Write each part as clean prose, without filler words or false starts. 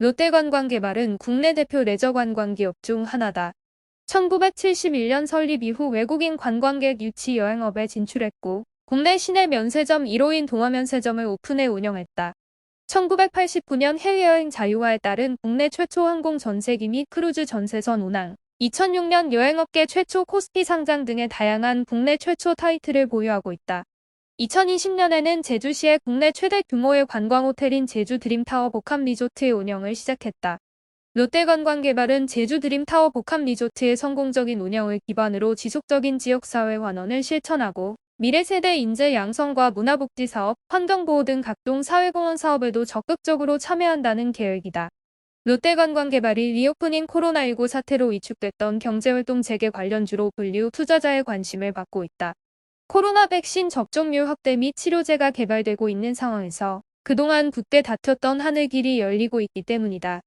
롯데관광개발은 국내 대표 레저 관광기업 중 하나다. 1971년 설립 이후 외국인 관광객 유치 여행업에 진출했고 국내 시내 면세점 1호인 동화면세점을 오픈해 운영했다. 1989년 해외여행 자유화에 따른 국내 최초 항공 전세기 및 크루즈 전세선 운항, 2006년 여행업계 최초 코스피 상장 등의 다양한 국내 최초 타이틀을 보유하고 있다. 2020년에는 제주시의 국내 최대 규모의 관광호텔인 제주 드림타워 복합리조트의 운영을 시작했다. 롯데관광개발은 제주 드림타워 복합리조트의 성공적인 운영을 기반으로 지속적인 지역사회 환원을 실천하고 미래세대 인재 양성과 문화복지 사업, 환경보호 등 각종 사회공헌 사업에도 적극적으로 참여한다는 계획이다. 롯데관광개발이 리오프닝 코로나19 사태로 위축됐던 경제활동 재개 관련주로 분류 투자자의 관심을 받고 있다. 코로나 백신 접종률 확대 및 치료제가 개발되고 있는 상황에서 그동안 굳게 닫혔던 하늘길이 열리고 있기 때문이다.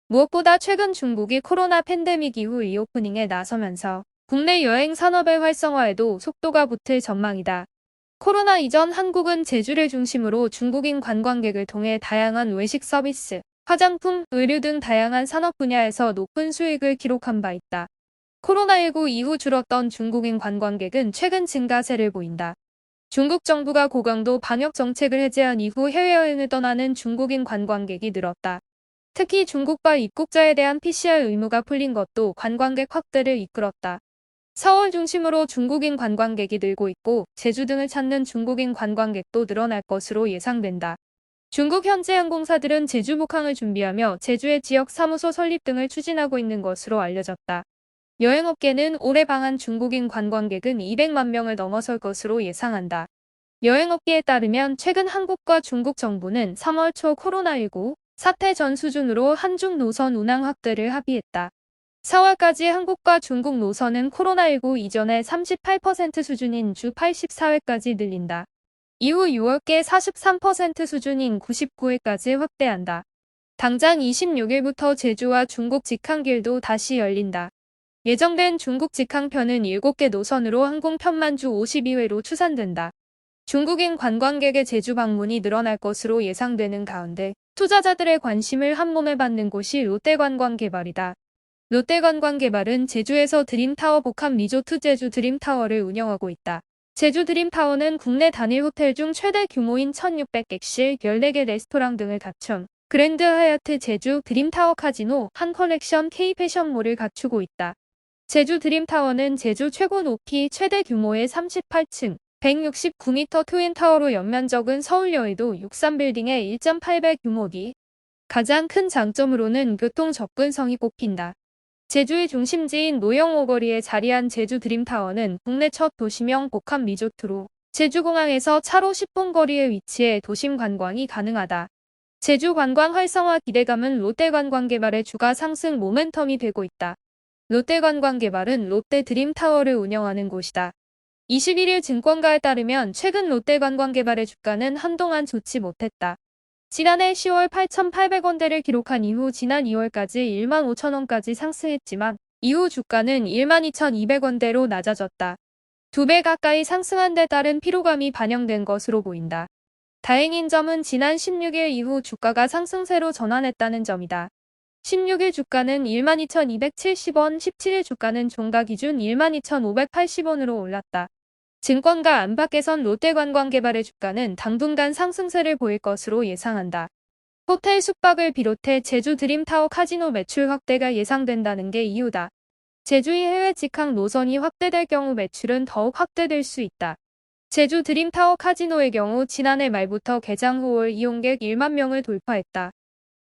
무엇보다 최근 중국이 코로나 팬데믹 이후 리오프닝에 나서면서 국내 여행 산업의 활성화에도 속도가 붙을 전망이다. 코로나 이전 한국은 제주를 중심으로 중국인 관광객을 통해 다양한 외식 서비스, 화장품, 의류 등 다양한 산업 분야에서 높은 수익을 기록한 바 있다. 코로나19 이후 줄었던 중국인 관광객은 최근 증가세를 보인다. 중국 정부가 고강도 방역 정책을 해제한 이후 해외여행을 떠나는 중국인 관광객이 늘었다. 특히 중국발 입국자에 대한 PCR 의무가 풀린 것도 관광객 확대를 이끌었다. 서울 중심으로 중국인 관광객이 늘고 있고 제주 등을 찾는 중국인 관광객도 늘어날 것으로 예상된다. 중국 현지 항공사들은 제주 복항을 준비하며 제주의 지역 사무소 설립 등을 추진하고 있는 것으로 알려졌다. 여행업계는 올해 방한 중국인 관광객은 200만 명을 넘어설 것으로 예상한다. 여행업계에 따르면 최근 한국과 중국 정부는 3월 초 코로나19 사태 전 수준으로 한중 노선 운항 확대를 합의했다. 4월까지 한국과 중국 노선은 코로나19 이전의 38% 수준인 주 84회까지 늘린다. 이후 6월께 43% 수준인 99회까지 확대한다. 당장 26일부터 제주와 중국 직항길도 다시 열린다. 예정된 중국 직항편은 7개 노선으로 항공편만 주 52회로 추산된다. 중국인 관광객의 제주 방문이 늘어날 것으로 예상되는 가운데 투자자들의 관심을 한몸에 받는 곳이 롯데관광개발이다. 롯데관광개발은 제주에서 드림타워 복합리조트 제주 드림타워를 운영하고 있다. 제주 드림타워는 국내 단일 호텔 중 최대 규모인 1600객실, 14개 레스토랑 등을 갖춘 그랜드 하얏트 제주 드림타워 카지노, 한 컬렉션 K패션몰을 갖추고 있다. 제주 드림타워는 제주 최고 높이 최대 규모의 38층, 169m 트윈타워로 연면적은 서울 여의도 63빌딩의 1.8배 규모기. 가장 큰 장점으로는 교통 접근성이 꼽힌다. 제주의 중심지인 노영오거리에 자리한 제주 드림타워는 국내 첫 도시명 복합 리조트로 제주공항에서 차로 10분 거리에 위치해 도심 관광이 가능하다. 제주 관광 활성화 기대감은 롯데관광개발의 주가 상승 모멘텀이 되고 있다. 롯데관광개발은 롯데 드림타워를 운영하는 곳이다. 21일 증권가에 따르면 최근 롯데관광개발의 주가는 한동안 좋지 못했다. 지난해 10월 8,800원대를 기록한 이후 지난 2월까지 15,000원까지 상승했지만 이후 주가는 12,200원대로 낮아졌다. 2배 가까이 상승한 데 따른 피로감이 반영된 것으로 보인다. 다행인 점은 지난 16일 이후 주가가 상승세로 전환했다는 점이다. 16일 주가는 12,270원, 17일 주가는 종가 기준 12,580원으로 올랐다. 증권가 안팎에선 롯데관광개발의 주가는 당분간 상승세를 보일 것으로 예상한다. 호텔 숙박을 비롯해 제주 드림타워 카지노 매출 확대가 예상된다는 게 이유다. 제주의 해외 직항 노선이 확대될 경우 매출은 더욱 확대될 수 있다. 제주 드림타워 카지노의 경우 지난해 말부터 개장 후 월 이용객 1만 명을 돌파했다.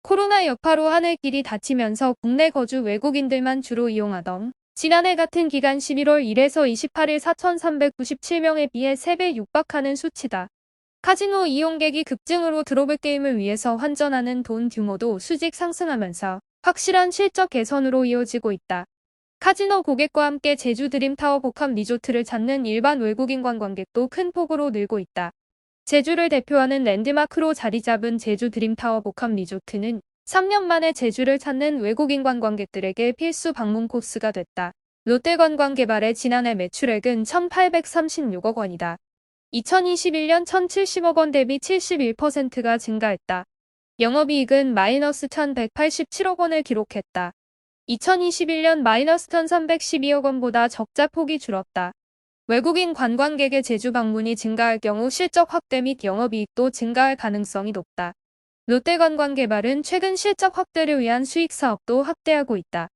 코로나 여파로 하늘길이 닫히면서 국내 거주 외국인들만 주로 이용하던 지난해 같은 기간 11월 1일에서 28일 4,397명에 비해 3배 육박하는 수치다. 카지노 이용객이 급증으로 드롭을 게임을 위해서 환전하는 돈 규모도 수직 상승하면서 확실한 실적 개선으로 이어지고 있다. 카지노 고객과 함께 제주 드림타워 복합 리조트를 찾는 일반 외국인 관광객도 큰 폭으로 늘고 있다. 제주를 대표하는 랜드마크로 자리 잡은 제주 드림타워 복합 리조트는 3년 만에 제주를 찾는 외국인 관광객들에게 필수 방문 코스가 됐다. 롯데관광개발의 지난해 매출액은 1,836억 원이다. 2021년 1,070억 원 대비 71%가 증가했다. 영업이익은 마이너스 1,187억 원을 기록했다. 2021년 마이너스 1,312억 원보다 적자 폭이 줄었다. 외국인 관광객의 제주 방문이 증가할 경우 실적 확대 및 영업이익도 증가할 가능성이 높다. 롯데관광개발은 최근 실적 확대를 위한 수익 사업도 확대하고 있다.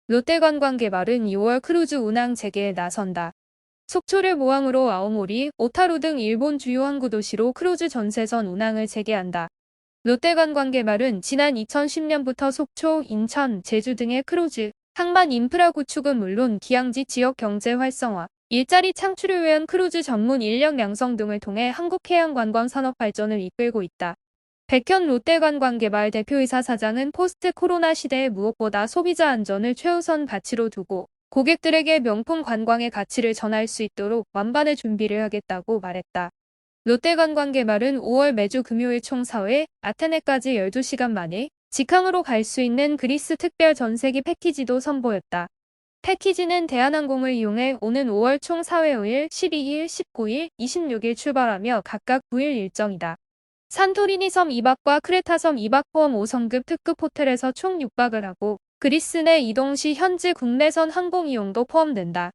롯데관광개발은 6월 크루즈 운항 재개에 나선다. 속초를 모항으로 아오모리, 오타루 등 일본 주요 항구 도시로 크루즈 전세선 운항을 재개한다. 롯데관광개발은 지난 2010년부터 속초, 인천, 제주 등의 크루즈, 항만 인프라 구축은 물론 기항지 지역 경제 활성화, 일자리 창출을 위한 크루즈 전문 인력 양성 등을 통해 한국 해양 관광 산업 발전을 이끌고 있다. 백현 롯데관광개발 대표이사 사장은 포스트 코로나 시대에 무엇보다 소비자 안전을 최우선 가치로 두고 고객들에게 명품 관광의 가치를 전할 수 있도록 만반의 준비를 하겠다고 말했다. 롯데관광개발은 5월 매주 금요일 총 4회 아테네까지 12시간 만에 직항으로 갈 수 있는 그리스 특별 전세기 패키지도 선보였다. 패키지는 대한항공을 이용해 오는 5월 총 4회 5일, 12일, 19일, 26일 출발하며 각각 9일 일정이다. 산토리니 섬 2박과 크레타 섬 2박 포함 5성급 특급 호텔에서 총 6박을 하고 그리스 내 이동 시 현지 국내선 항공 이용도 포함된다.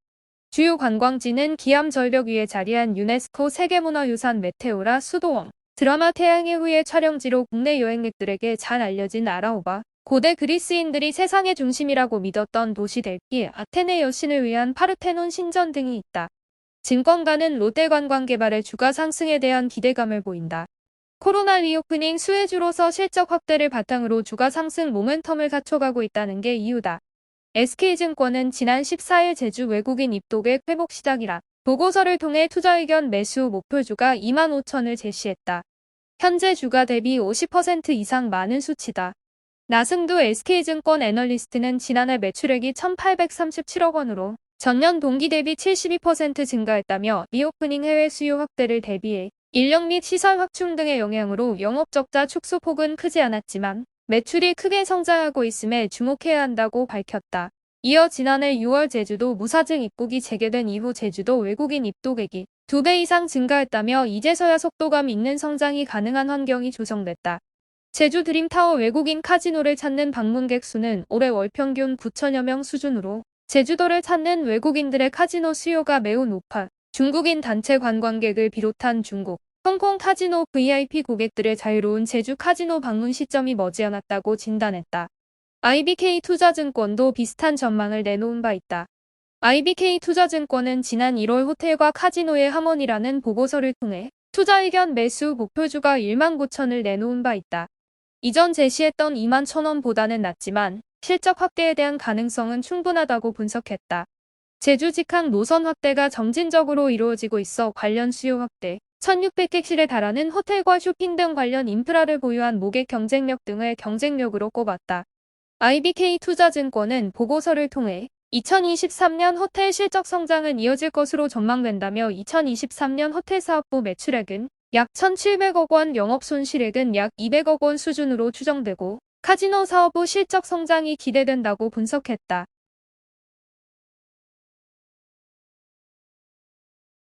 주요 관광지는 기암 절벽 위에 자리한 유네스코 세계문화유산 메테오라 수도원, 드라마 태양의 후예 촬영지로 국내 여행객들에게 잘 알려진 아라오바, 고대 그리스인들이 세상의 중심이라고 믿었던 도시 델피 아테네 여신을 위한 파르테논 신전 등이 있다. 증권가는 롯데관광개발의 주가 상승에 대한 기대감을 보인다. 코로나 리오프닝 수혜주로서 실적 확대를 바탕으로 주가 상승 모멘텀을 갖춰가고 있다는 게 이유다. SK증권은 지난 14일 제주 외국인 입도객 회복 시작이라 보고서를 통해 투자 의견 매수 목표주가 25,000을 제시했다. 현재 주가 대비 50% 이상 많은 수치다. 나승두 SK증권 애널리스트는 지난해 매출액이 1,837억 원으로 전년 동기 대비 72% 증가했다며 리오프닝 해외 수요 확대를 대비해 인력 및 시설 확충 등의 영향으로 영업적자 축소폭은 크지 않았지만 매출이 크게 성장하고 있음에 주목해야 한다고 밝혔다. 이어 지난해 6월 제주도 무사증 입국이 재개된 이후 제주도 외국인 입도객이 2배 이상 증가했다며 이제서야 속도감 있는 성장이 가능한 환경이 조성됐다. 제주 드림타워 외국인 카지노를 찾는 방문객 수는 올해 월 평균 9천여 명 수준으로 제주도를 찾는 외국인들의 카지노 수요가 매우 높아 중국인 단체 관광객을 비롯한 중국, 홍콩 카지노 VIP 고객들의 자유로운 제주 카지노 방문 시점이 머지않았다고 진단했다. IBK투자증권도 비슷한 전망을 내놓은 바 있다. IBK투자증권은 지난 1월 호텔과 카지노의 하모니라는 보고서를 통해 투자 의견 매수 목표주가 19,000을 내놓은 바 있다. 이전 제시했던 21,000원보다는 낮지만 실적 확대에 대한 가능성은 충분하다고 분석했다. 제주 직항 노선 확대가 점진적으로 이루어지고 있어 관련 수요 확대, 1,600객실에 달하는 호텔과 쇼핑 등 관련 인프라를 보유한 모객 경쟁력 등을 경쟁력으로 꼽았다. IBK투자증권은 보고서를 통해 2023년 호텔 실적 성장은 이어질 것으로 전망된다며 2023년 호텔 사업부 매출액은 약 1,700억 원, 영업 손실액은 약 200억 원 수준으로 추정되고 카지노 사업부 실적 성장이 기대된다고 분석했다.